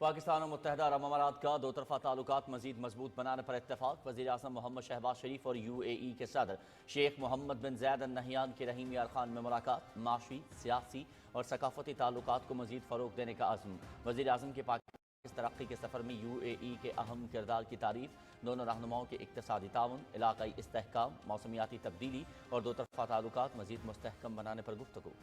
پاکستان اور متحدہ عرب امارات کا دو طرفہ تعلقات مزید مضبوط بنانے پر اتفاق۔ وزیر اعظم محمد شہباز شریف اور UAE کے صدر شیخ محمد بن زاید ال نہیان کی رحیم یار خان میں ملاقات۔ معاشی، سیاسی اور ثقافتی تعلقات کو مزید فروغ دینے کا عزم۔ وزیر اعظم کے پاکستان ترقی کے سفر میں UAE کے اہم کردار کی تعریف۔ دونوں رہنماؤں کے اقتصادی تعاون، علاقائی استحکام، موسمیاتی تبدیلی اور دو طرفہ تعلقات مزید مستحکم بنانے پر گفتگو۔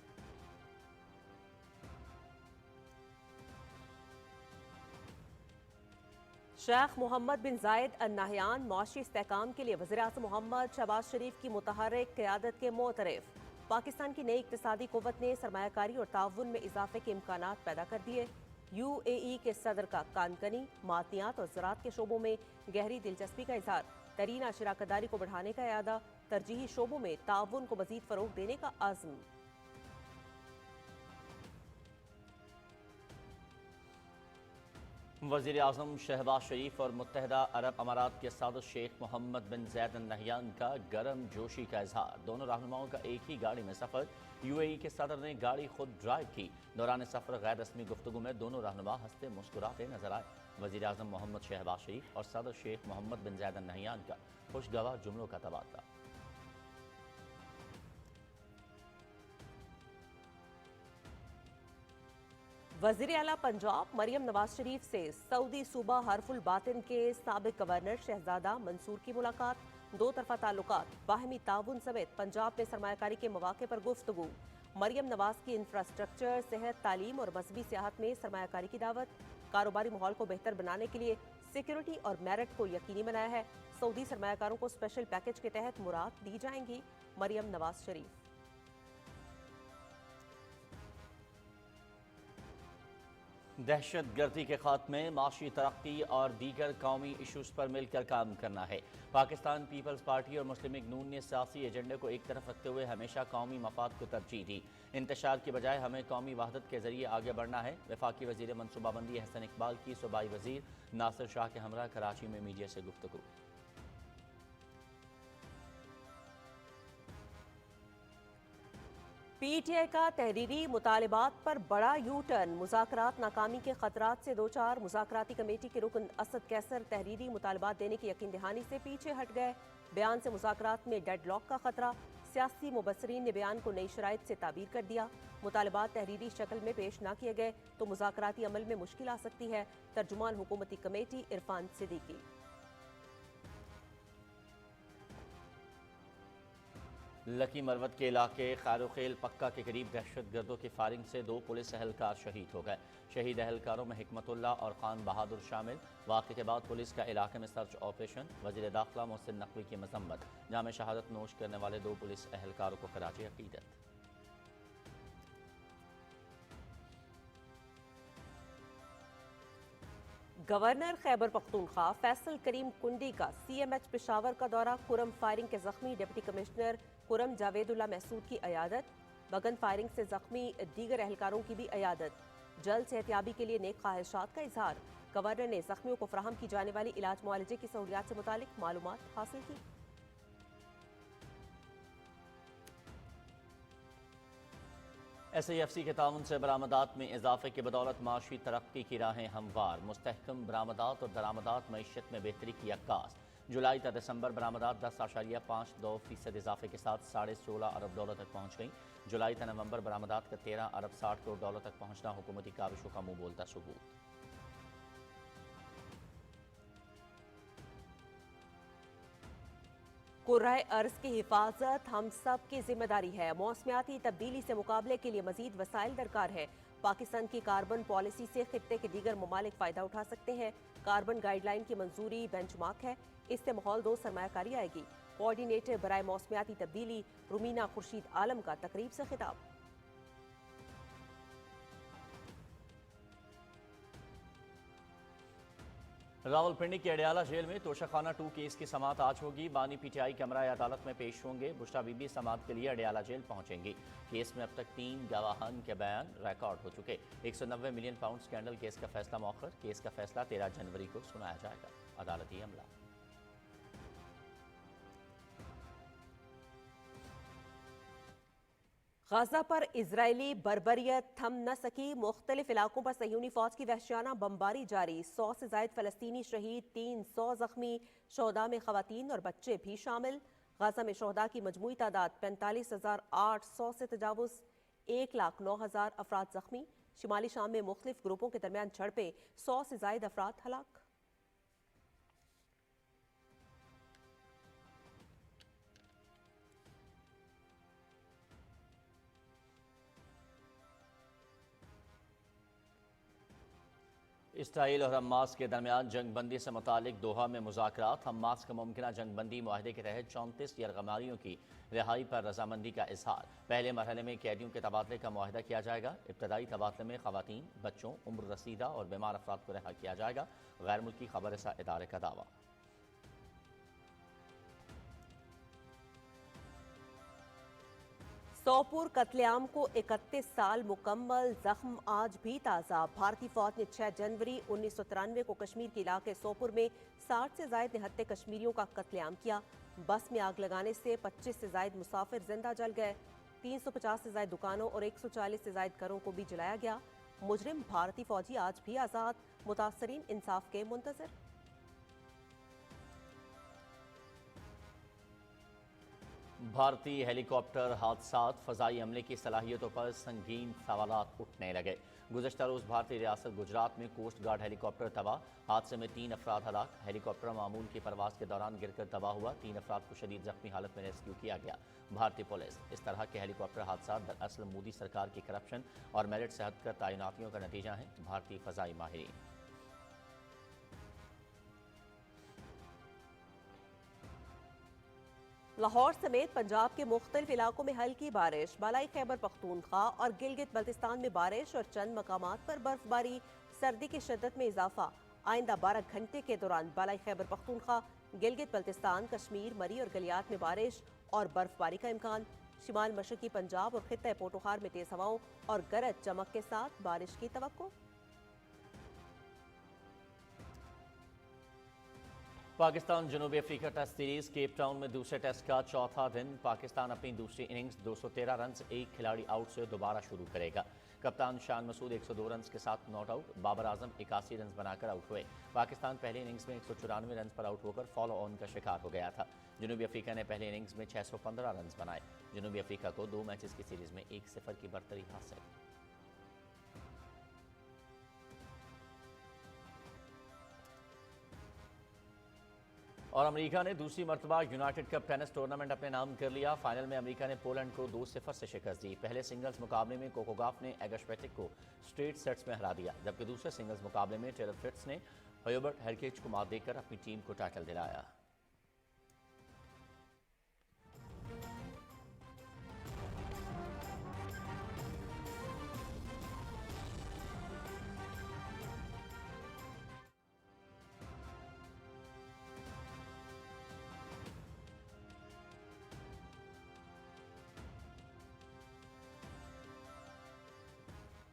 شیخ محمد بن زاید ال نہیان معاشی استحکام کے لیے وزیر اعظم محمد شہباز شریف کی متحرک قیادت کے معترف۔ پاکستان کی نئی اقتصادی قوت نے سرمایہ کاری اور تعاون میں اضافے کے امکانات پیدا کر دیے۔ UAE کے صدر کا کانکنی، معدنیات اور زراعت کے شعبوں میں گہری دلچسپی کا اظہار۔ ترینہ شراکت داری کو بڑھانے کا اعادہ، ترجیحی شعبوں میں تعاون کو مزید فروغ دینے کا عزم۔ وزیر اعظم شہباز شریف اور متحدہ عرب امارات کے صدر شیخ محمد بن زاید ال نہیان کا گرم جوشی کا اظہار۔ دونوں رہنماؤں کا ایک ہی گاڑی میں سفر۔ UAE کے صدر نے گاڑی خود ڈرائیو کی۔ دوران سفر غیر رسمی گفتگو میں دونوں رہنما ہنستے مسکراتے نظر آئے۔ وزیر اعظم محمد شہباز شریف اور صدر شیخ محمد بن زاید ال نہیان کا خوشگوار جملوں کا تبادلہ۔ وزیر اعلیٰ پنجاب مریم نواز شریف سے سعودی صوبہ حرف الباطن کے سابق گورنر شہزادہ منصور کی ملاقات۔ دو طرفہ تعلقات، باہمی تعاون سمیت پنجاب میں سرمایہ کاری کے مواقع پر گفتگو۔ مریم نواز کی انفراسٹرکچر، صحت، تعلیم اور مذہبی سیاحت میں سرمایہ کاری کی دعوت۔ کاروباری ماحول کو بہتر بنانے کے لیے سیکیورٹی اور میرٹ کو یقینی بنایا ہے۔ سعودی سرمایہ کاروں کو اسپیشل پیکج کے تحت مراعات دی جائیں گی۔ مریم نواز شریف۔ دہشت گردی کے خاتمے، معاشی ترقی اور دیگر قومی ایشوز پر مل کر کام کرنا ہے۔ پاکستان پیپلز پارٹی اور مسلم لیگ نون نے سیاسی ایجنڈے کو ایک طرف رکھتے ہوئے ہمیشہ قومی مفاد کو ترجیح دی۔ انتشار کی بجائے ہمیں قومی وحدت کے ذریعے آگے بڑھنا ہے۔ وفاقی وزیر منصوبہ بندی احسن اقبال کی صوبائی وزیر ناصر شاہ کے ہمراہ کراچی میں میڈیا سے گفتگو۔ PTI کا تحریری مطالبات پر بڑا یو ٹرن، مذاکرات ناکامی کے خطرات سے دوچار۔ مذاکراتی کمیٹی کے رکن اسد کیسر تحریری مطالبات دینے کی یقین دہانی سے پیچھے ہٹ گئے۔ بیان سے مذاکرات میں ڈیڈ لاک کا خطرہ۔ سیاسی مبصرین نے بیان کو نئی شرائط سے تعبیر کر دیا۔ مطالبات تحریری شکل میں پیش نہ کیے گئے تو مذاکراتی عمل میں مشکل آ سکتی ہے۔ ترجمان حکومتی کمیٹی عرفان صدیقی۔ لکی مروت کے علاقے خیروخیل پکا کے قریب دہشت گردوں کی فائرنگ سے 2 پولیس اہلکار شہید ہو گئے۔ شہید اہلکاروں میں حکمت اللہ اور خان بہادر شامل۔ واقعے کے بعد پولیس کا علاقے میں سرچ آپریشن۔ وزیر داخلہ محسن نقوی کی مذمت۔ جام شہادت نوش کرنے والے 2 پولیس اہلکاروں کو خراج عقیدت۔ گورنر خیبر پختونخوا فیصل کریم کنڈی کا CMH پشاور کا دورہ۔ کرم فائرنگ کے زخمی ڈپٹی کمشنر کرم جاوید اللہ محسود کی عیادت۔ بگن فائرنگ سے زخمی دیگر اہلکاروں کی بھی عیادت۔ جلد صحتیابی کے لیے نیک خواہشات کا اظہار۔ گورنر نے زخمیوں کو فراہم کی جانے والی علاج معالجے کی سہولیات سے متعلق معلومات حاصل کی۔ SAFC کے تعاون سے برآمدات میں اضافے کی بدولت معاشی ترقی کی راہیں ہموار۔ مستحکم برآمدات اور درآمدات معیشت میں بہتری کی عکاس۔ جولائی تا دسمبر برآمدات 10.52% اضافے کے ساتھ $16.5 ارب تک پہنچ گئیں۔ جولائی تا نومبر برآمدات کا $13 ارب 60 کروڑ تک پہنچنا حکومتی کاوشوں کا منہ بولتا ثبوت۔ کرۂ ارض کی حفاظت ہم سب کی ذمہ داری ہے۔ موسمیاتی تبدیلی سے مقابلے کے لیے مزید وسائل درکار ہے۔ پاکستان کی کاربن پالیسی سے خطے کے دیگر ممالک فائدہ اٹھا سکتے ہیں۔ کاربن گائیڈ لائن کی منظوری بینچ مارک ہے۔ اس سے ماحول دوست سرمایہ کاری آئے گی۔ کوارڈینیٹر برائے موسمیاتی تبدیلی رومینہ خورشید عالم کا تقریب سے خطاب۔ راولپنڈی کے اڈیالہ جیل میں توشہ خانہ 2 کیس کی سماعت آج ہوگی۔ بانی PTI کے امرائے عدالت میں پیش ہوں گے۔ بشرا بی بی سماعت کے لیے اڈیالہ جیل پہنچیں گی۔ کیس میں اب تک 3 گواہان کے بیان ریکارڈ ہو چکے۔ 190 ملین پاؤنڈ سکینڈل کیس کا فیصلہ مؤخر۔ کیس کا فیصلہ 13 جنوری کو سنایا جائے گا۔ عدالتی عملہ۔ غزہ پر اسرائیلی بربریت تھم نہ سکی، مختلف علاقوں پر صہیونی فوج کی وحشیانہ بمباری جاری، 100 سے زائد فلسطینی شہید، 300 زخمی، شہداء میں خواتین اور بچے بھی شامل۔ غزہ میں شہداء کی مجموعی تعداد 45,800 سے تجاوز، 1,09,000 افراد زخمی۔ شمالی شام میں مختلف گروپوں کے درمیان جھڑپیں، 100 سے زائد افراد ہلاک۔ اسرائیل اور حماس کے درمیان جنگ بندی سے متعلق دوحہ میں مذاکرات۔ حماس کا ممکنہ جنگ بندی معاہدے کے تحت 34 یرغمالیوں کی رہائی پر رضامندی کا اظہار۔ پہلے مرحلے میں قیدیوں کے تبادلے کا معاہدہ کیا جائے گا۔ ابتدائی تبادلے میں خواتین، بچوں، عمر رسیدہ اور بیمار افراد کو رہا کیا جائے گا، غیر ملکی خبر رساں ادارے کا دعویٰ۔ سوپور قتل عام کو 31 سال مکمل، زخم آج بھی تازہ۔ بھارتی فوج نے 6 جنوری 1993 کو کشمیر کے علاقے سوپور میں 60 سے زائد نہتے کشمیریوں کا قتل عام کیا۔ بس میں آگ لگانے سے 25 سے زائد مسافر زندہ جل گئے، 350 سے زائد دکانوں اور 140 سے زائد گھروں کو بھی جلایا گیا۔ مجرم بھارتی فوجی آج بھی آزاد، متاثرین انصاف کے منتظر۔ بھارتی ہیلی کاپٹر حادثات، فضائی عملے کی صلاحیتوں پر سنگین سوالات اٹھنے لگے۔ گزشتہ روز بھارتی ریاست گجرات میں کوسٹ گارڈ ہیلی کاپٹر تباہ، حادثے میں 3 افراد ہلاک۔ ہیلی کاپٹر معمول کی پرواز کے دوران گر کر تباہ ہوا، 3 افراد کو شدید زخمی حالت میں ریسکیو کیا گیا۔ بھارتی پولیس: اس طرح کے ہیلی کاپٹر حادثات دراصل مودی سرکار کی کرپشن اور میرٹ سے ہٹ کر تعیناتیوں کا نتیجہ ہیں۔ بھارتی فضائی ماہرین: لاہور سمیت پنجاب کے مختلف علاقوں میں ہلکی بارش، بالائی خیبر پختونخوا اور گلگت بلتستان میں بارش اور چند مقامات پر برف باری، سردی کی شدت میں اضافہ۔ آئندہ 12 گھنٹے کے دوران بالائی خیبر پختونخوا، گلگت بلتستان، کشمیر، مری اور گلیات میں بارش اور برف باری کا امکان۔ شمال مشرقی پنجاب اور خطہ پوٹوخار میں تیز ہواؤں اور گرج چمک کے ساتھ بارش کی توقع۔ پاکستان جنوبی افریقہ ٹیسٹ سیریز کیپ ٹاؤن میں دوسرے ٹیسٹ کا چوتھا دن۔ پاکستان اپنی دوسری اننگز 213 رنز 1 کھلاڑی آؤٹ سے دوبارہ شروع کرے گا۔ کپتان شان مسعود 102 رنز کے ساتھ not out, Babar Azam 81 runs بنا کر آؤٹ ہوئے۔ پاکستان پہلی اننگز میں 194 رنز پر آؤٹ ہو کر فالو آن کا شکار ہو گیا تھا۔ جنوبی افریقہ نے پہلی اننگز میں 615 رنز بنائے۔ جنوبی افریقہ کو 2 میچز کی سیریز میں 1-0 کی برتری حاصل۔ اور امریکہ نے دوسری مرتبہ یونائیٹڈ کپ ٹینس ٹورنامنٹ اپنے نام کر لیا۔ فائنل میں امریکہ نے پولینڈ کو 2-0 سے شکست دی۔ پہلے سنگلز مقابلے میں کوکو گاف نے ایگا شویٹیک کو اسٹریٹ سیٹس میں ہرا دیا، جبکہ دوسرے سنگلز مقابلے میں ٹیلر فرٹز نے ہیوبرٹ ہیرکیج کو مات دے کر اپنی ٹیم کو ٹائٹل دلایا۔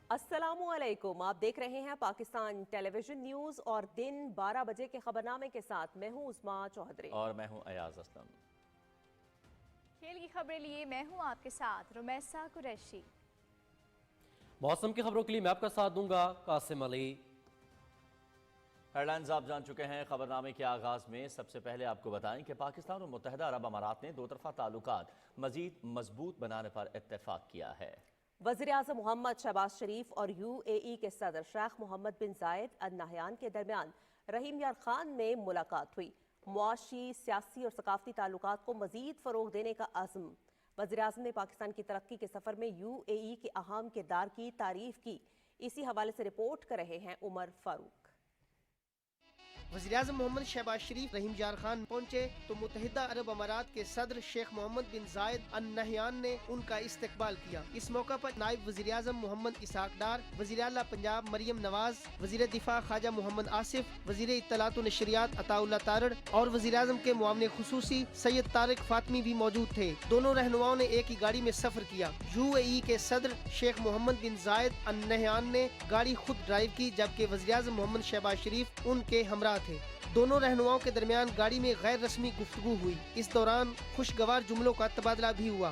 السلام علیکم، آپ دیکھ رہے ہیں پاکستان ٹیلی ویژن نیوز اور دن 12 بجے کے خبرنامے کے ساتھ میں ہوں عظمیٰ چوہدری اور میں ہوں ایاز اسلم۔ کھیل کی خبریں لیے میں ہوں آپ کے ساتھ رمیسا قریشی۔ موسم کی خبروں کے لیے میں آپ کا ساتھ دوں گا قاسم علی۔ ہیڈ لائنز آپ جان چکے ہیں۔ خبرنامے کے آغاز میں سب سے پہلے آپ کو بتائیں کہ پاکستان اور متحدہ عرب امارات نے 2 طرفہ تعلقات مزید مضبوط بنانے پر اتفاق کیا ہے۔ وزیر اعظم محمد شہباز شریف اور UAE کے صدر شیخ محمد بن زائد ال نہیان کے درمیان رحیم یار خان میں ملاقات ہوئی۔ معاشی، سیاسی اور ثقافتی تعلقات کو مزید فروغ دینے کا عزم۔ وزیر اعظم نے پاکستان کی ترقی کے سفر میں UAE کے اہم کردار کی تعریف کی۔ اسی حوالے سے رپورٹ کر رہے ہیں عمر فاروق۔ وزیراعظم محمد شہباز شریف رحیم یار خان پہنچے تو متحدہ عرب امارات کے صدر شیخ محمد بن زائد ال نہیان نے ان کا استقبال کیا۔ اس موقع پر نائب وزیر اعظم محمد اسحاق ڈار، وزیر اعلیٰ پنجاب مریم نواز، وزیر دفاع خواجہ محمد آصف، وزیر اطلاعات و نشریات عطا اللہ تارڑ اور وزیر اعظم کے معاون خصوصی سید طارق فاطمی بھی موجود تھے۔ دونوں رہنماؤں نے ایک ہی گاڑی میں سفر کیا۔ UAE کے صدر شیخ محمد بن زائد ال نہیان نے گاڑی خود ڈرائیو کی، جبکہ وزیر اعظم محمد شہباز شریف ان کے ہمراہ تھے۔ دونوں رہنماؤں کے درمیان گاڑی میں غیر رسمی گفتگو ہوئی۔ اس دوران خوشگوار جملوں کا تبادلہ بھی ہوا۔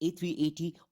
A380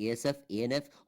ASF, ANF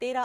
13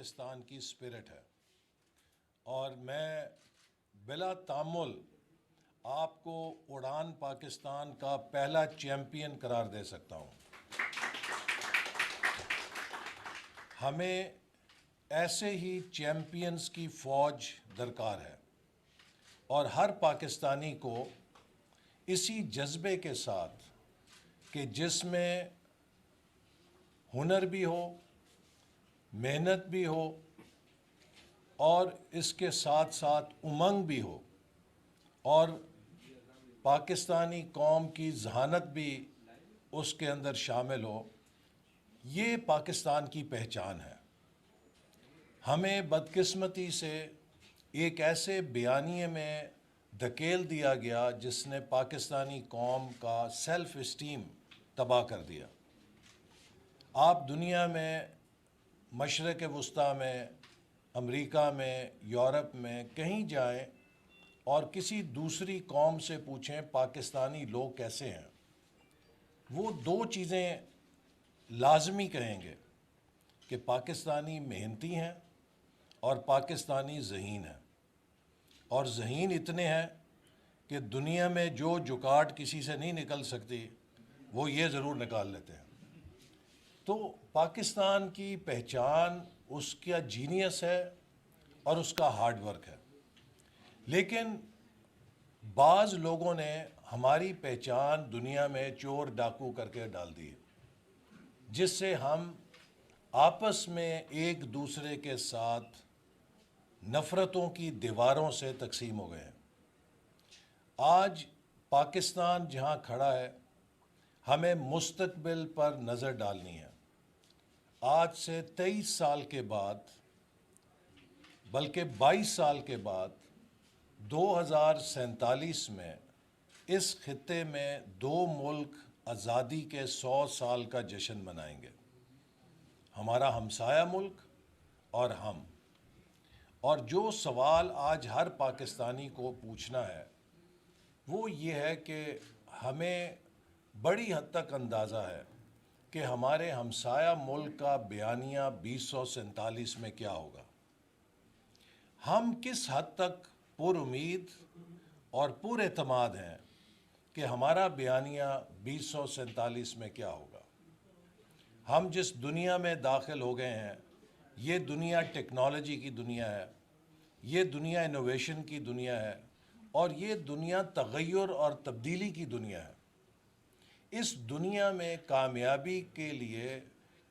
پاکستان کی اسپرٹ ہے، اور میں بلا تامل آپ کو اڑان پاکستان کا پہلا چیمپئن قرار دے سکتا ہوں۔ ہمیں ایسے ہی چیمپئنز کی فوج درکار ہے، اور ہر پاکستانی کو اسی جذبے کے ساتھ کہ جس میں ہنر بھی ہو، محنت بھی ہو، اور اس کے ساتھ ساتھ امنگ بھی ہو، اور پاکستانی قوم کی ذہانت بھی اس کے اندر شامل ہو، یہ پاکستان کی پہچان ہے۔ ہمیں بدقسمتی سے ایک ایسے بیانیے میں دھکیل دیا گیا جس نے پاکستانی قوم کا سیلف اسٹیم تباہ کر دیا۔ آپ دنیا میں مشرق وسطیٰ میں، امریکہ میں، یورپ میں کہیں جائیں اور کسی دوسری قوم سے پوچھیں پاکستانی لوگ کیسے ہیں، وہ دو چیزیں لازمی کہیں گے کہ پاکستانی محنتی ہیں اور پاکستانی ذہین ہیں، اور ذہین اتنے ہیں کہ دنیا میں جو جکاٹ کسی سے نہیں نکل سکتی وہ یہ ضرور نکال لیتے ہیں۔ تو پاکستان کی پہچان اس کا جینیس ہے اور اس کا ہارڈ ورک ہے، لیکن بعض لوگوں نے ہماری پہچان دنیا میں چور ڈاکو کر کے ڈال دی، جس سے ہم آپس میں ایک دوسرے کے ساتھ نفرتوں کی دیواروں سے تقسیم ہو گئے ہیں۔ آج پاکستان جہاں کھڑا ہے، ہمیں مستقبل پر نظر ڈالنی ہے۔ آج سے 23 سال کے بعد، بلکہ 22 سال کے بعد، 2047 میں اس خطے میں دو ملک آزادی کے 100 سال کا جشن منائیں گے، ہمارا ہمسایہ ملک اور ہم۔ اور جو سوال آج ہر پاکستانی کو پوچھنا ہے وہ یہ ہے کہ ہمیں بڑی حد تک اندازہ ہے کہ ہمارے ہمسایہ ملک کا بیانیہ 2047 میں کیا ہوگا۔ ہم کس حد تک پر امید اور پر اعتماد ہیں کہ ہمارا بیانیہ 2047 میں کیا ہوگا۔ ہم جس دنیا میں داخل ہو گئے ہیں، یہ دنیا ٹیکنالوجی کی دنیا ہے، یہ دنیا انوویشن کی دنیا ہے، اور یہ دنیا تغیر اور تبدیلی کی دنیا ہے۔ اس دنیا میں کامیابی کے لیے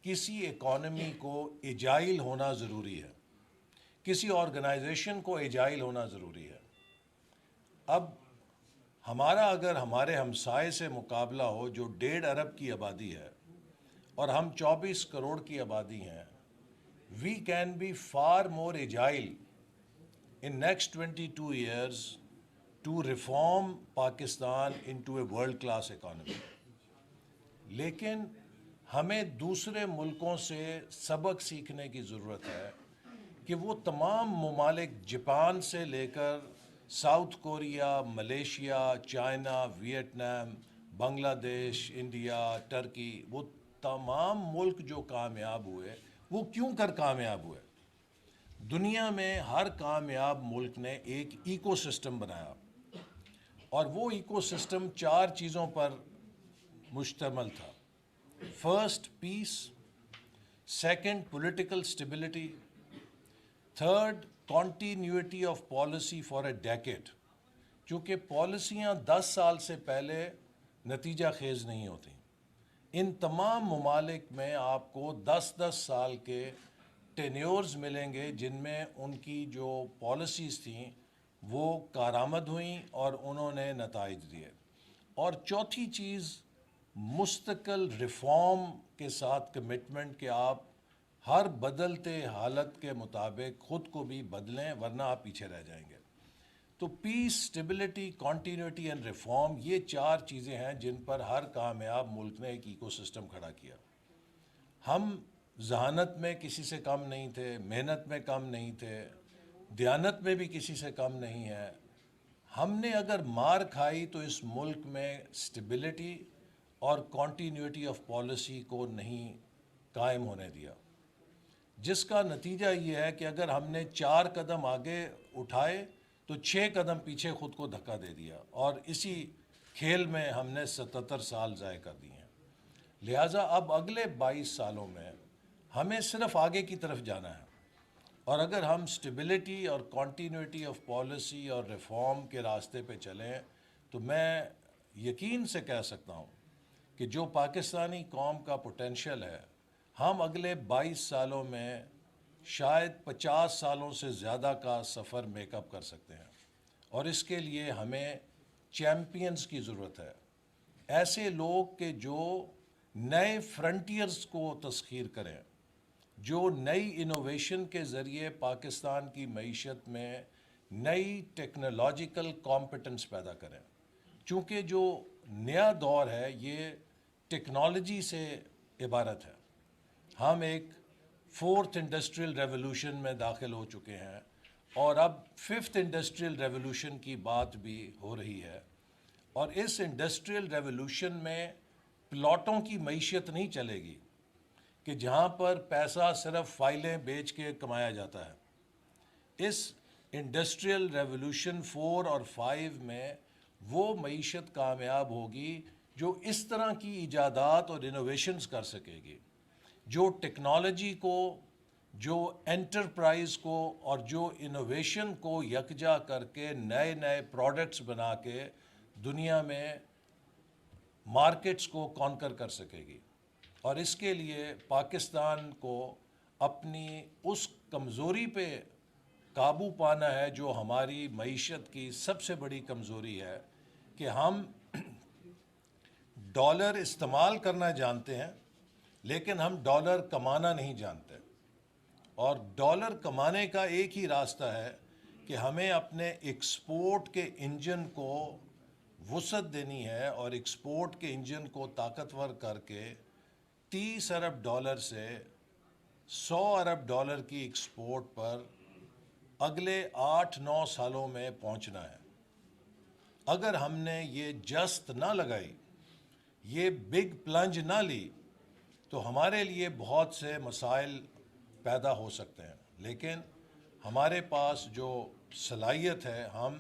کسی اکانومی کو ایجائل ہونا ضروری ہے، کسی آرگنائزیشن کو ایجائل ہونا ضروری ہے۔ اب ہمارا اگر ہمارے ہمسائے سے مقابلہ ہو جو 1.5 ارب کی آبادی ہے اور ہم 24 کروڑ کی آبادی ہیں، we can be far more agile in next 22 years to reform Pakistan into a world class economy۔ لیکن ہمیں دوسرے ملکوں سے سبق سیکھنے کی ضرورت ہے کہ وہ تمام ممالک جاپان سے لے کر South Korea, Malaysia, China, Vietnam, Bangladesh, India, Turkey, وہ تمام ملک جو کامیاب ہوئے وہ کیوں کر کامیاب ہوئے؟ دنیا میں ہر کامیاب ملک نے ایک ایکو سسٹم بنایا، اور وہ ایکو سسٹم 4 چیزوں پر مشتمل تھا۔ First, peace, second, political stability, third, continuity of policy for a decade, چونکہ پالیسیاں 10 سال سے پہلے نتیجہ خیز نہیں ہوتی۔ ان تمام ممالک میں آپ کو 10 سال کے ٹینیورز ملیں گے جن میں ان کی جو پالیسیز تھیں وہ کارآمد ہوئیں اور انہوں نے نتائج دیے۔ اور چوتھی چیز مستقل ریفارم کے ساتھ کمٹمنٹ کہ آپ ہر بدلتے حالت کے مطابق خود کو بھی بدلیں ورنہ آپ پیچھے رہ جائیں گے۔ تو پیس، اسٹیبلٹی، کنٹینیوٹی اینڈ ریفارم، یہ 4 چیزیں ہیں جن پر ہر کامیاب ملک نے ایک ایکو سسٹم کھڑا کیا۔ ہم ذہانت میں کسی سے کم نہیں تھے، محنت میں کم نہیں تھے، دیانت میں بھی کسی سے کم نہیں ہے۔ ہم نے اگر مار کھائی تو اس ملک میں اسٹیبلٹی اور کنٹینیوٹی آف پالیسی کو نہیں قائم ہونے دیا۔ جس کا نتیجہ یہ ہے کہ اگر ہم نے 4 قدم آگے اٹھائے تو 6 قدم پیچھے خود کو دھکا دے دیا، اور اسی کھیل میں ہم نے 77 سال ضائع کر دیے ہیں۔ لہٰذا اب اگلے 22 سالوں میں ہمیں صرف آگے کی طرف جانا ہے، اور اگر ہم سٹیبلٹی اور کنٹینیوٹی آف پالیسی اور ریفارم کے راستے پہ چلیں تو میں یقین سے کہہ سکتا ہوں کہ جو پاکستانی قوم کا پوٹینشیل ہے، ہم اگلے 22 سالوں میں شاید 50 سالوں سے زیادہ کا سفر میک اپ کر سکتے ہیں، اور اس کے لیے ہمیں چیمپئنز کی ضرورت ہے، ایسے لوگ کہ جو نئے فرنٹیئرز کو تسخیر کریں، جو نئی انوویشن کے ذریعے پاکستان کی معیشت میں نئی ٹیکنالوجیکل کمپٹنس پیدا کریں، چونکہ جو نیا دور ہے یہ ٹیکنالوجی سے عبارت ہے۔ ہم ایک 4th انڈسٹریل ریولوشن میں داخل ہو چکے ہیں، اور اب 5th انڈسٹریل ریولوشن کی بات بھی ہو رہی ہے، اور اس انڈسٹریل ریولوشن میں پلاٹوں کی معیشت نہیں چلے گی کہ جہاں پر پیسہ صرف فائلیں بیچ کے کمایا جاتا ہے۔ اس انڈسٹریل ریولوشن 4 اور 5 میں وہ معیشت کامیاب ہوگی جو اس طرح کی ایجادات اور انوویشنز کر سکے گی، جو ٹیکنالوجی کو، جو انٹرپرائز کو اور جو انوویشن کو یکجا کر کے نئے نئے پروڈکٹس بنا کے دنیا میں مارکیٹس کو کانکر کر سکے گی۔ اور اس کے لیے پاکستان کو اپنی اس کمزوری پہ قابو پانا ہے جو ہماری معیشت کی سب سے بڑی کمزوری ہے، کہ ہم ڈالر استعمال کرنا جانتے ہیں لیکن ہم ڈالر کمانا نہیں جانتے، اور ڈالر کمانے کا ایک ہی راستہ ہے کہ ہمیں اپنے ایکسپورٹ کے انجن کو وسعت دینی ہے، اور ایکسپورٹ کے انجن کو طاقتور کر کے 30 ارب ڈالر سے 100 ارب ڈالر کی ایکسپورٹ پر اگلے 8-9 سالوں میں پہنچنا ہے۔ اگر ہم نے یہ جست نہ لگائی، یہ بگ پلنج نہ لی، تو ہمارے لیے بہت سے مسائل پیدا ہو سکتے ہیں، لیکن ہمارے پاس جو صلاحیت ہے ہم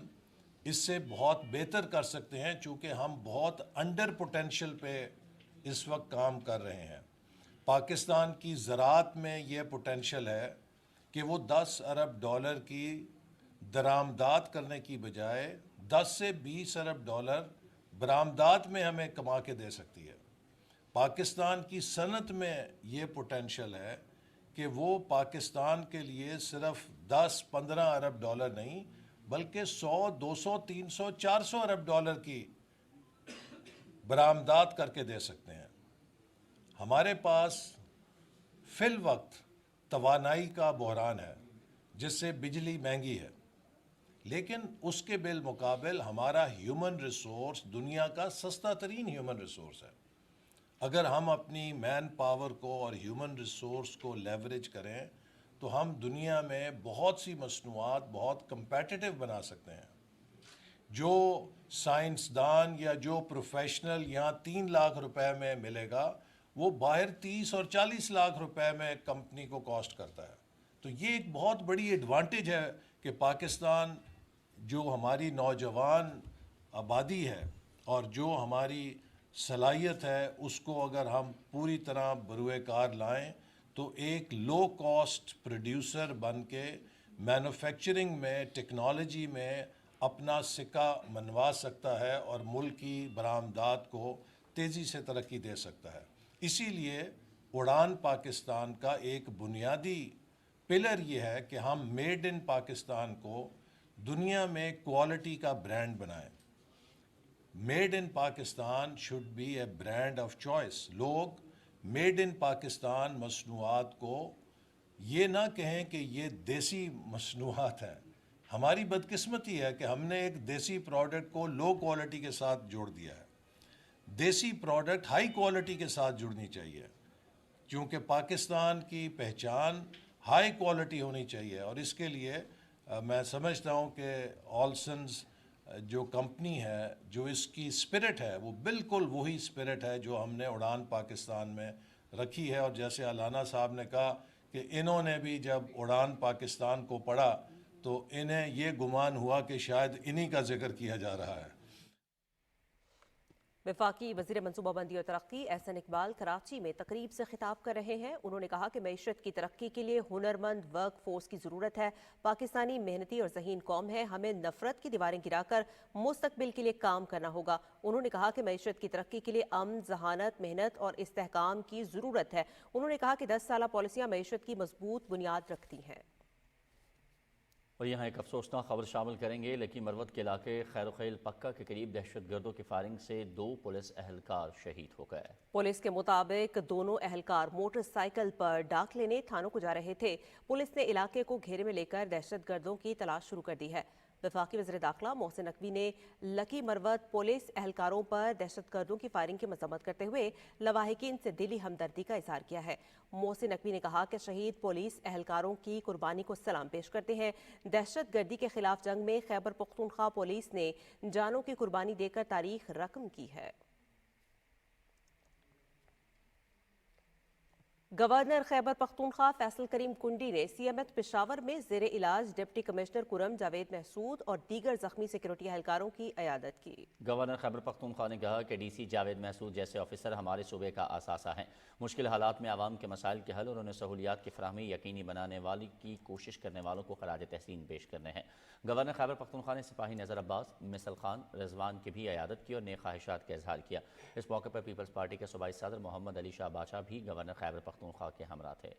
اس سے بہت بہتر کر سکتے ہیں، چونکہ ہم بہت انڈر پوٹینشل پہ اس وقت کام کر رہے ہیں۔ پاکستان کی زراعت میں یہ پوٹینشل ہے کہ وہ 10 ارب ڈالر کی درآمدات کرنے کی بجائے 10 سے 20 ارب ڈالر برآمدات میں ہمیں کما کے دے سکتی ہے۔ پاکستان کی صنعت میں یہ پوٹینشل ہے کہ وہ پاکستان کے لیے صرف 10-15 ارب ڈالر نہیں بلکہ 100، 200، 300، 400 ارب ڈالر کی برآمدات کر کے دے سکتے ہیں۔ ہمارے پاس فی الوقت توانائی کا بحران ہے جس سے بجلی مہنگی ہے، لیکن اس کے بالمقابل ہمارا ہیومن ریسورس دنیا کا سستا ترین ہیومن ریسورس ہے۔ اگر ہم اپنی مین پاور کو اور ہیومن ریسورس کو لیوریج کریں تو ہم دنیا میں بہت سی مصنوعات بہت کمپیٹیٹیو بنا سکتے ہیں۔ جو سائنسدان یا جو پروفیشنل یہاں 3 لاکھ روپے میں ملے گا، وہ باہر 30 اور 40 لاکھ روپے میں کمپنی کو کاسٹ کرتا ہے۔ تو یہ ایک بہت بڑی ایڈوانٹیج ہے کہ پاکستان جو ہماری نوجوان آبادی ہے اور جو ہماری صلاحیت ہے اس کو اگر ہم پوری طرح بروئے کار لائیں تو ایک لو کاسٹ پروڈیوسر بن کے مینوفیکچرنگ میں، ٹیکنالوجی میں اپنا سکہ منوا سکتا ہے اور ملک کی برآمدات کو تیزی سے ترقی دے سکتا ہے۔ اسی لیے اڑان پاکستان کا ایک بنیادی پلر یہ ہے کہ ہم میڈ ان پاکستان کو دنیا میں کوالٹی کا برانڈ بنائیں۔ Made in Pakistan should be a brand of choice. لوگ میڈ ان پاکستان مصنوعات کو یہ نہ کہیں کہ یہ دیسی مصنوعات ہیں۔ ہماری بدقسمتی ہے کہ ہم نے ایک دیسی پروڈکٹ کو لو کوالٹی کے ساتھ جوڑ دیا ہے۔ دیسی پروڈکٹ ہائی کوالٹی کے ساتھ جڑنی چاہیے، کیونکہ پاکستان کی پہچان ہائی کوالٹی ہونی چاہیے، اور اس کے لیے میں سمجھتا ہوں کہ آلسنز جو کمپنی ہے، جو اس کی اسپرٹ ہے، وہ بالکل وہی اسپرٹ ہے جو ہم نے اڑان پاکستان میں رکھی ہے۔ اور جیسے علانہ صاحب نے کہا کہ انہوں نے بھی جب اڑان پاکستان کو پڑھا تو انہیں یہ گمان ہوا کہ شاید انہی کا ذکر کیا جا رہا ہے۔ وفاقی وزیر منصوبہ بندی اور ترقی احسن اقبال کراچی میں تقریب سے خطاب کر رہے ہیں۔ انہوں نے کہا کہ معیشت کی ترقی کے لیے ہنرمند ورک فورس کی ضرورت ہے۔ پاکستانی محنتی اور ذہین قوم ہے، ہمیں نفرت کی دیواریں گرا کر مستقبل کے لیے کام کرنا ہوگا۔ انہوں نے کہا کہ معیشت کی ترقی کے لیے امن، ذہانت، محنت اور استحکام کی ضرورت ہے۔ انہوں نے کہا کہ 10 سالہ پالیسیاں معیشت کی مضبوط بنیاد رکھتی ہیں۔ اور یہاں ایک افسوسناک خبر شامل کریں گے۔ لکی مروت کے علاقے خیر و خیل پکا کے قریب دہشت گردوں کی فائرنگ سے 2 پولیس اہلکار شہید ہو گئے۔ پولیس کے مطابق دونوں اہلکار موٹر سائیکل پر ڈاک لینے تھانوں کو جا رہے تھے۔ پولیس نے علاقے کو گھیرے میں لے کر دہشت گردوں کی تلاش شروع کر دی ہے۔ وفاقی وزیر داخلہ محسن نقوی نے لکی مروت پولیس اہلکاروں پر دہشت گردوں کی فائرنگ کی مذمت کرتے ہوئے لواحقین سے دلی ہمدردی کا اظہار کیا ہے۔ محسن نقوی نے کہا کہ شہید پولیس اہلکاروں کی قربانی کو سلام پیش کرتے ہیں۔ دہشت گردی کے خلاف جنگ میں خیبر پختونخوا پولیس نے جانوں کی قربانی دے کر تاریخ رقم کی ہے۔ گورنر خیبر پختونخوا فیصل کریم کنڈی نے سی ایم ایچ پشاور میں زیر علاج ڈپٹی کمشنر کرم جاوید محسود اور دیگر زخمی سیکورٹی اہلکاروں کی عیادت کی۔ گورنر خیبر پختونخوا نے کہا کہ ڈی سی جاوید محسود جیسے آفیسر ہمارے صوبے کا اثاثہ ہیں۔ مشکل حالات میں عوام کے مسائل کے حل اور انہیں سہولیات کی فراہمی یقینی بنانے والی کی کوشش کرنے والوں کو خراج تحسین پیش کرنے ہیں۔ گورنر خیبر پختونخوا نے سپاہی نظر عباس، مثل خان، رضوان کی بھی عیادت کی اور نیک خواہشات کا اظہار کیا۔ اس موقع پر پیپلز پارٹی کے صوبائی صدر محمد علی شاہ بادشاہ بھی گورنر خیبر پختونخوا کے ہمراہ تھے۔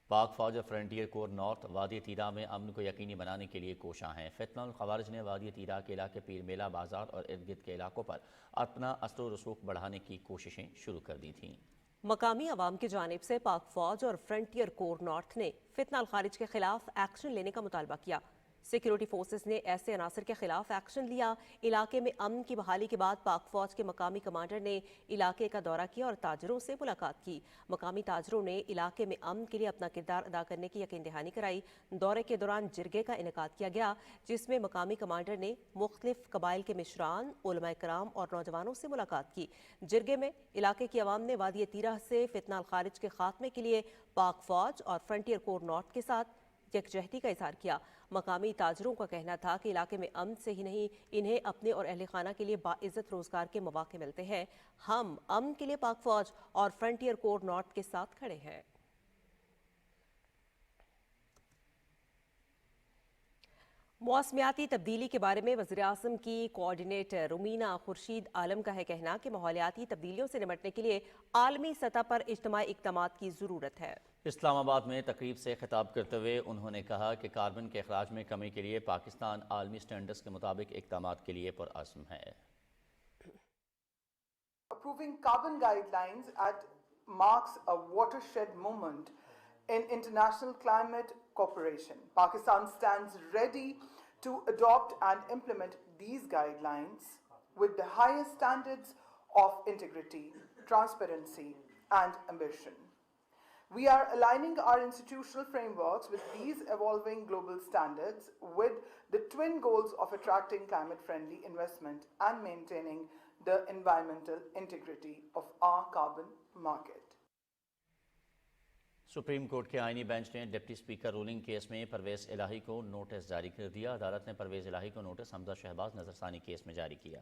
پاک فوج اور فرنٹیئر کور نارتھ وادی تیرا میں امن کو یقینی بنانے کے لیے کوشاں ہیں۔ فتنہ الخوارج نے وادی تیرا کے علاقے پیر میلہ بازار اور ارد گرد کے علاقوں پر اپنا اثر و رسوخ بڑھانے کی کوششیں شروع کر دی تھیں۔ مقامی عوام کی جانب سے پاک فوج اور فرنٹیئر کور نارتھ نے فتنہ الخارج کے خلاف ایکشن لینے کا مطالبہ کیا۔ سیکیورٹی فورسز نے ایسے عناصر کے خلاف ایکشن لیا۔ علاقے میں امن کی بحالی کے بعد پاک فوج کے مقامی کمانڈر نے علاقے کا دورہ کیا اور تاجروں سے ملاقات کی۔ مقامی تاجروں نے علاقے میں امن کے لیے اپنا کردار ادا کرنے کی یقین دہانی کرائی۔ دورے کے دوران جرگے کا انعقاد کیا گیا جس میں مقامی کمانڈر نے مختلف قبائل کے مشران، علماء کرام اور نوجوانوں سے ملاقات کی۔ جرگے میں علاقے کی عوام نے وادی تیرہ سے فتنہ الخارج کے خاتمے کے لیے پاک فوج اور فرنٹیئر کور نارتھ کے ساتھ یکجہتی کا اظہار کیا۔ مقامی تاجروں کا کہنا تھا کہ علاقے میں امن سے ہی نہیں، انہیں اپنے اور اہل خانہ کے لیے باعزت روزگار کے مواقع ملتے ہیں۔ ہم امن کے لیے پاک فوج اور فرنٹیئر کور نارتھ کے ساتھ کھڑے ہیں۔ موسمیاتی تبدیلی کے بارے میں وزیراعظم کی کوآرڈینیٹر رومینہ خورشید عالم کا ہے کہنا کہ ماحولیاتی تبدیلیوں سے نمٹنے کے لیے عالمی سطح پر اجتماعی اقدامات کی ضرورت ہے۔ اسلام آباد میں تقریب سے خطاب کرتے ہوئے انہوں نے کہا کہ کاربن کے اخراج میں کمی کے لیے پاکستان عالمی سٹینڈرڈز کے مطابق اقدامات کے لیے پرعزم ہے۔ Approving carbon guidelines marks a watershed moment in international climate cooperation. Pakistan stands ready to adopt and implement these guidelines with the highest standards of integrity, transparency, and ambition. We are aligning our institutional frameworks with these evolving global standards with the twin goals of attracting climate-friendly investment and maintaining the environmental integrity of our carbon market. Supreme court کے آئینی bench نے deputy speaker ruling case میں پرویز الہی کو notice جاری کر دیا۔ عدالت نے پرویز الہی کو نوٹس حمزہ شہباز نظر ثانی کیس میں جاری کیا۔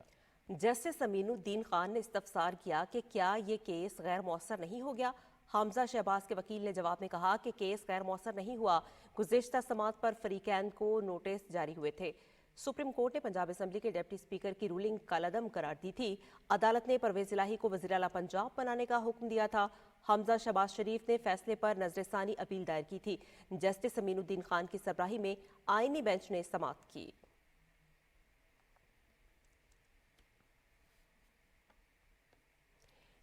جسٹس امین الدین خان نے استفسار کیا کہ کیا یہ کیس غیر مؤثر نہیں ہو گیا۔ حمزہ شہباز کے وکیل نے جواب میں کہا کہ کیس غیر مؤثر نہیں ہوا، گزشتہ سماعت پر فریقین کو نوٹس جاری ہوئے تھے۔ سپریم کورٹ نے پنجاب اسمبلی کے ڈپٹی سپیکر کی رولنگ کالعدم قرار دی تھی۔ عدالت نے پرویز الہی کو وزیر اعلیٰ پنجاب بنانے کا حکم دیا تھا۔ حمزہ شہباز شریف نے فیصلے پر نظر ثانی اپیل دائر کی تھی۔ جسٹس امین الدین خان کی سربراہی میں آئینی بینچ نے سماعت کی۔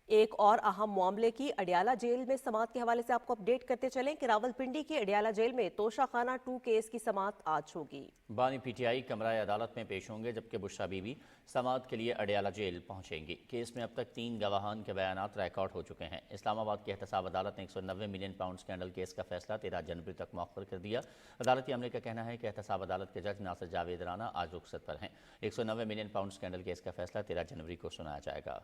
ایک اور اہم معاملے کی اڈیالہ جیل میں سماعت کے حوالے سے آپ کو اپڈیٹ کرتے چلیں کہ راولپنڈی کی اڈیالہ جیل میں توشہ خانہ 2 کیس کی سماعت آج ہوگی۔ بانی پی ٹی آئی کمرہ عدالت میں پیش ہوں گے جبکہ بشرا بی بی سماعت کے لیے اڈیالہ جیل پہنچیں گی۔ کیس میں اب تک 3 گواہان کے بیانات ریکارڈ ہو چکے ہیں۔ اسلام آباد کی احتساب عدالت نے 190 ملین پاؤنڈ سکینڈل کیس کا فیصلہ 13 جنوری تک مؤخر کر دیا۔ عدالتی عملے کا کہنا ہے کہ احتساب عدالت کے جج ناصر جاوید رانا آج رخصت پر ہیں۔ 190 ملین پاؤنڈ سکینڈل کیس کا فیصلہ 13 جنوری کو سنایا جائے گا۔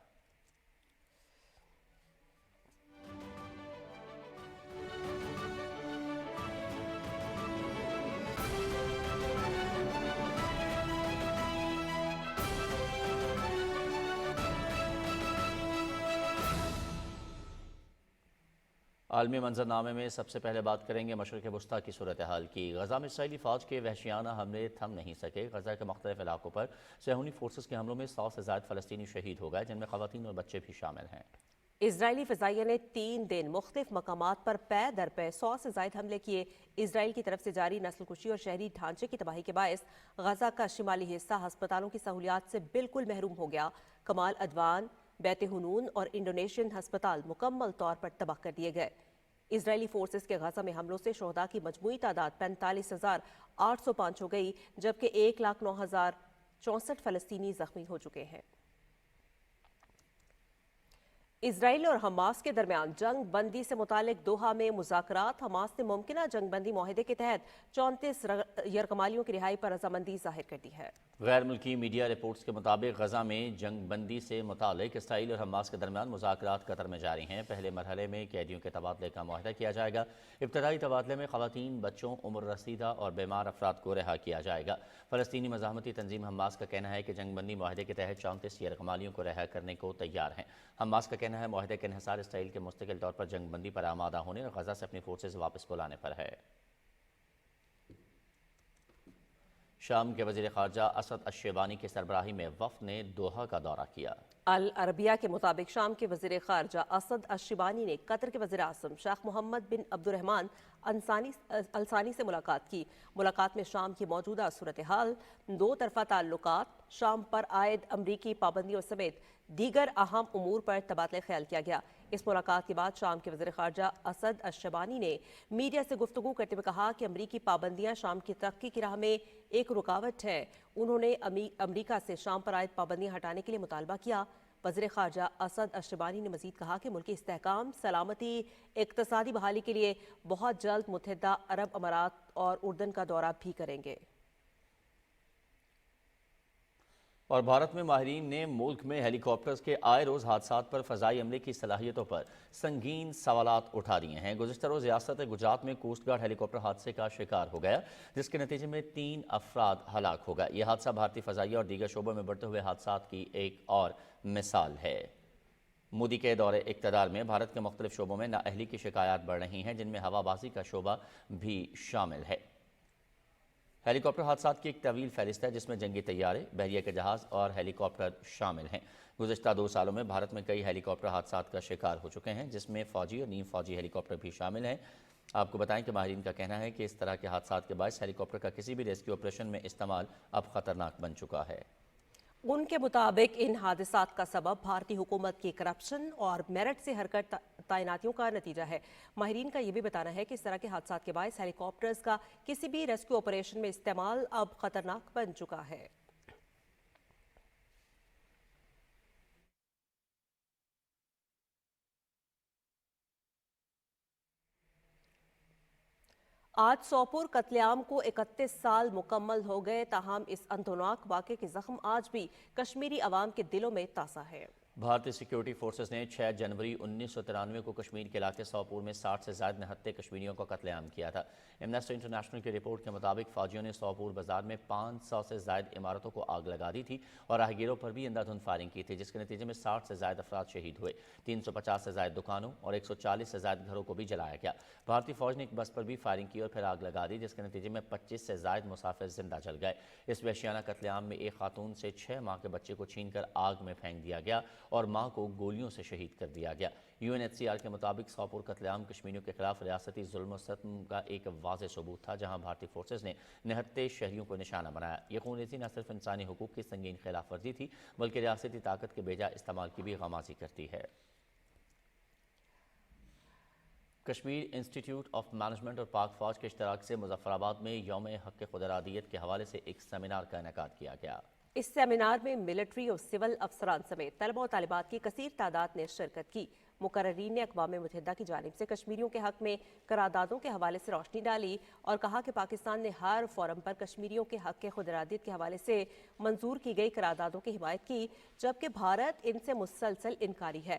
عالمی منظرنامے میں سب سے پہلے بات کریں گے مشرق وسطیٰ کی صورتحال کی۔ غزہ میں اسرائیلی فوج کے وحشیانہ حملے تھم نہیں سکے۔ غزہ کے مختلف علاقوں پر صہیونی فورسز کے حملوں میں 100 سے زائد فلسطینی شہید ہو گئے، جن میں خواتین اور بچے بھی شامل ہیں۔ اسرائیلی فضائیہ نے 3 دن مختلف مقامات پر پے در پے 100 سے زائد حملے کیے۔ اسرائیل کی طرف سے جاری نسل کشی اور شہری ڈھانچے کی تباہی کے باعث غزہ کا شمالی حصہ ہسپتالوں کی سہولیات سے بالکل محروم ہو گیا۔ کمال ادوان، بیت حنون اور انڈونیشین ہسپتال مکمل طور پر تباہ کر دیے گئے۔ اسرائیلی فورسز کے غزہ میں حملوں سے شہداء کی مجموعی تعداد 45,805 ہو گئی، جبکہ 1,09,064 فلسطینی زخمی ہو چکے ہیں۔ اسرائیل اور حماس کے درمیان جنگ بندی سے متعلق دوحہ میں مذاکرات۔ حماس نے ممکنہ جنگ بندی معاہدے کے تحت 34 یرغمالیوں کی رہائی پر رضامندی ظاہر کر دی ہے۔ غیر ملکی میڈیا رپورٹس کے مطابق غزہ میں جنگ بندی سے متعلق اسرائیل اور حماس کے درمیان مذاکرات قطر میں جاری ہیں۔ پہلے مرحلے میں قیدیوں کے تبادلے کا معاہدہ کیا جائے گا۔ ابتدائی تبادلے میں خواتین، بچوں، عمر رسیدہ اور بیمار افراد کو رہا کیا جائے گا۔ فلسطینی مزاحمتی تنظیم حماس کا کہنا ہے کہ جنگ بندی معاہدے کے تحت 34 یرغمالیوں کو رہا کرنے کو تیار ہیں۔ حماس کا کہنا ہے معاہدے کا انحصار اسرائیل کے مستقل طور پر جنگ بندی پر آمادہ ہونے اور غزہ سے اپنی فورسز واپس بلانے پر ہے۔ شام کے وزیر خارجہ اسد الشیبانی کی سربراہی میں وفد نے دوحہ کا دورہ کیا۔ العربیہ کے مطابق شام کے وزیر خارجہ اسد الشیبانی نے قطر کے وزیر اعظم شیخ محمد بن عبد الرحمن الثانی سے ملاقات کی۔ ملاقات میں شام کی موجودہ صورتحال، 2 طرفہ تعلقات، شام پر عائد امریکی پابندیوں سمیت دیگر اہم امور پر تبادلہ خیال کیا گیا۔ اس ملاقات کے بعد شام کے وزیر خارجہ اسد الشیبانی نے میڈیا سے گفتگو کرتے ہوئے کہا کہ امریکی پابندیاں شام کی ترقی کی راہ میں ایک رکاوٹ ہے۔ انہوں نے امریکہ سے شام پر عائد پابندیاں ہٹانے کے لیے مطالبہ کیا۔ وزیر خارجہ اسد الشیبانی نے مزید کہا کہ ملکی استحکام، سلامتی، اقتصادی بحالی کے لیے بہت جلد متحدہ عرب امارات اور اردن کا دورہ بھی کریں گے۔ اور بھارت میں ماہرین نے ملک میں ہیلی کاپٹرز کے آئے روز حادثات پر فضائی عملے کی صلاحیتوں پر سنگین سوالات اٹھا دیے ہیں۔ گزشتہ روز ریاست گجرات میں کوسٹ گارڈ ہیلی کاپٹر حادثے کا شکار ہو گیا، جس کے نتیجے میں 3 افراد ہلاک ہو گئے۔ یہ حادثہ بھارتی فضائیہ اور دیگر شعبوں میں بڑھتے ہوئے حادثات کی ایک اور مثال ہے۔ مودی کے دور اقتدار میں بھارت کے مختلف شعبوں میں نااہلی کی شکایات بڑھ رہی ہیں، جن میں ہوا بازی کا شعبہ بھی شامل ہے۔ ہیلی کاپٹر حادثات کی ایک طویل فہرست ہے، جس میں جنگی طیارے، بحریہ کے جہاز اور ہیلی کاپٹر شامل ہیں۔ گزشتہ 2 سالوں میں بھارت میں کئی ہیلی کاپٹر حادثات کا شکار ہو چکے ہیں، جس میں فوجی اور نیم فوجی ہیلی کاپٹر بھی شامل ہیں۔ آپ کو بتائیں کہ ماہرین کا کہنا ہے کہ اس طرح کے حادثات کے باعث ہیلی کاپٹر کا کسی بھی ریسکیو آپریشن میں استعمال اب خطرناک بن چکا ہے۔ ان کے مطابق ان حادثات کا سبب بھارتی حکومت کی کرپشن اور میرٹ سے ہرکٹ تعیناتیوں کا نتیجہ ہے۔ ماہرین کا یہ بھی بتانا ہے کہ اس طرح کے حادثات کے باعث ہیلی کاپٹرز کا کسی بھی ریسکیو آپریشن میں استعمال اب خطرناک بن چکا ہے۔ آج سوپور قتل عام کو 31 سال مکمل ہو گئے، تاہم اس اندھوناک واقعے کے زخم آج بھی کشمیری عوام کے دلوں میں تازہ ہے۔ بھارتی سیکیورٹی فورسز نے 6 جنوری 1993 کو کشمیر کے علاقے سوپور میں 60 سے زائد نہتے کشمیریوں کو قتل عام کیا تھا۔ ایمنسٹی انٹرنیشنل کی رپورٹ کے مطابق فوجیوں نے سوپور بازار میں 500 سے زائد عمارتوں کو آگ لگا دی تھی اور راہگیروں پر بھی اندھا دھند فائرنگ کی تھی، جس کے نتیجے میں 60 سے زائد افراد شہید ہوئے۔ 350 سے زائد دکانوں اور 140 سے زائد گھروں کو بھی جلایا گیا۔ بھارتی فوج نے ایک بس پر بھی فائرنگ کی اور پھر آگ لگا دی، جس کے نتیجے میں 25 سے زائد مسافر زندہ جل گئے۔ اس وحشیانہ قتل عام میں ایک خاتون سے 6 ماہ کے بچے کو چھین کر آگ میں پھینک دیا گیا اور ماں کو گولیوں سے شہید کر دیا گیا۔ UNHCR کے مطابق سوپور قتل عام کشمیریوں کے خلاف ریاستی ظلم و ستم کا ایک واضح ثبوت تھا، جہاں بھارتی فورسز نے نہتے شہریوں کو نشانہ بنایا۔ یہ خونریزی نہ صرف انسانی حقوق کی سنگین خلاف ورزی تھی، بلکہ ریاستی طاقت کے بیجا استعمال کی بھی غمازی کرتی ہے۔ کشمیر انسٹیٹیوٹ آف مینجمنٹ اور پاک فوج کے اشتراک سے مظفر آباد میں یوم حق خود ارادیت کے حوالے سے ایک سیمینار کا انعقاد کیا گیا۔ اس سیمینار میں ملٹری اور سول افسران سمیت طلبہ و طالبات کی کثیر تعداد نے شرکت کی۔ مقررین نے اقوام متحدہ کی جانب سے کشمیریوں کے حق میں قراردادوں کے حوالے سے روشنی ڈالی اور کہا کہ پاکستان نے ہر فورم پر کشمیریوں کے حق خود ارادیت کے حوالے سے منظور کی گئی قراردادوں کی حمایت کی، جبکہ بھارت ان سے مسلسل انکاری ہے۔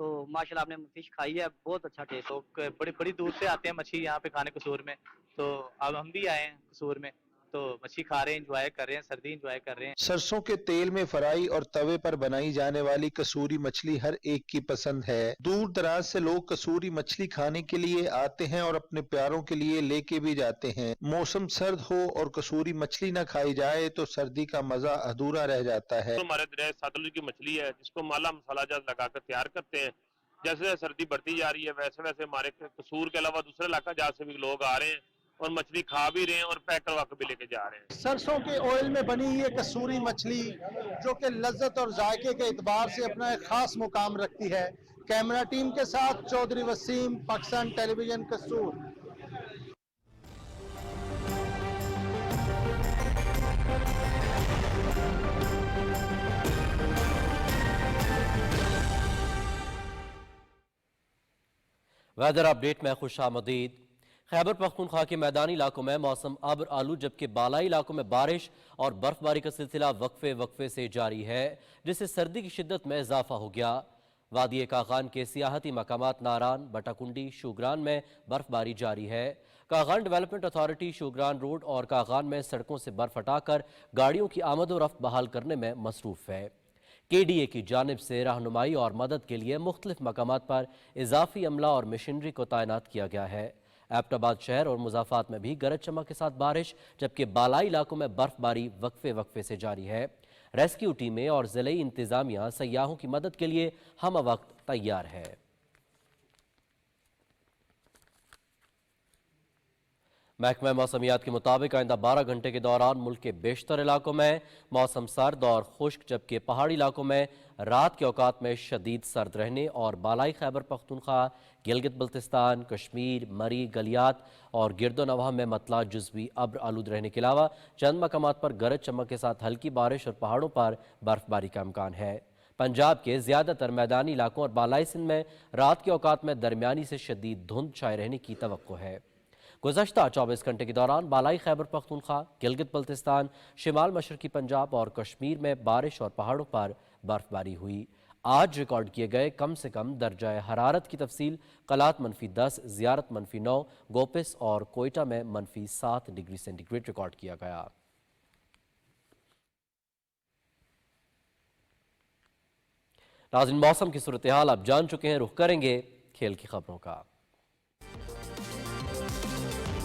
تو ماشاءاللہ آپ نے فش کھائی ہے، بہت اچھا ٹیسٹ. تو بڑی بڑی دور سے آتے ہیں مچھلی یہاں پہ کھانے قصور میں، تو اب ہم بھی آئے ہیں قصور میں، تو مچھلی کھا رہے ہیں، انجوائے کر رہے ہیں، سردی انجوائے کر رہے ہیں. سرسوں کے تیل میں فرائی اور توے پر بنائی جانے والی کسوری مچھلی ہر ایک کی پسند ہے. دور دراز سے لوگ کسوری مچھلی کھانے کے لیے آتے ہیں اور اپنے پیاروں کے لیے لے کے بھی جاتے ہیں. موسم سرد ہو اور کسوری مچھلی نہ کھائی جائے تو سردی کا مزہ ادھورا رہ جاتا ہے. ہمارے دریائے ساتلج کی مچھلی ہے جس کو مالا مسالہ جات لگا کر تیار کرتے ہیں. جیسے سردی بڑھتی جا رہی ہے ویسے ویسے ہمارے قصور کے علاوہ دوسرے علاقہ جہاں سے بھی لوگ آ رہے ہیں اور مچھلی کھا بھی رہے ہیں اور پیک کروا کے بھی لے کے جا رہے ہیں. سرسوں کے آئل میں بنی یہ کسوری مچھلی جو کہ لذت اور ذائقے کے اعتبار سے اپنا ایک خاص مقام رکھتی ہے. کیمرہ ٹیم کے ساتھ چودھری وسیم، پاکستان ٹیلی ویژن، قصور. ویدر اپ ڈیٹ میں خوش آمدید. خیبر پختونخوا کے میدانی علاقوں میں موسم ابر آلود جبکہ بالائی علاقوں میں بارش اور برف باری کا سلسلہ وقفے سے جاری ہے جس سے سردی کی شدت میں اضافہ ہو گیا. وادی کاغان کے سیاحتی مقامات ناران، بٹا کنڈی، شوگران میں برف باری جاری ہے. Kaghan development authority Shogran road اور کاغان میں سڑکوں سے برف ہٹا کر گاڑیوں کی آمد و رفت بحال کرنے میں مصروف ہے. KDA کی جانب سے رہنمائی اور مدد کے لیے مختلف مقامات پر اضافی عملہ اور مشینری کو تعینات کیا گیا ہے. ایبٹ آباد شہر اور مضافات میں بھی گرج چمک کے ساتھ بارش جبکہ بالائی علاقوں میں برف باری وقفے سے جاری ہے. ریسکیو ٹیمیں اور ضلعی انتظامیہ سیاحوں کی مدد کے لیے ہم وقت تیار ہے. محکمہ موسمیات کے مطابق آئندہ 12 گھنٹے کے دوران ملک کے بیشتر علاقوں میں موسم سرد اور خشک جبکہ پہاڑی علاقوں میں رات کے اوقات میں شدید سرد رہنے اور بالائی خیبر پختونخوا، گلگت بلتستان، کشمیر، مری، گلیات اور گرد و نواح میں مطلع جزوی ابر آلود رہنے کے علاوہ چند مقامات پر گرج چمک کے ساتھ ہلکی بارش اور پہاڑوں پر برف باری کا امکان ہے. پنجاب کے زیادہ تر میدانی علاقوں اور بالائی سندھ میں رات کے اوقات میں درمیانی سے شدید دھند چھائے رہنے کی توقع ہے. گزشتہ 24 گھنٹے کے دوران بالائی خیبر پختونخوا، گلگت بلتستان، شمال مشرقی پنجاب اور کشمیر میں بارش اور پہاڑوں پر برف باری ہوئی. آج ریکارڈ کیے گئے کم سے کم درجہ حرارت کی تفصیل: قلات -10، زیارت -9، گوپس اور کوئٹہ میں -7 ڈگری سینٹی گریڈ ریکارڈ کیا گیا. ناظرین، موسم کی صورتحال آپ جان چکے ہیں، رخ کریں گے کھیل کی خبروں کا.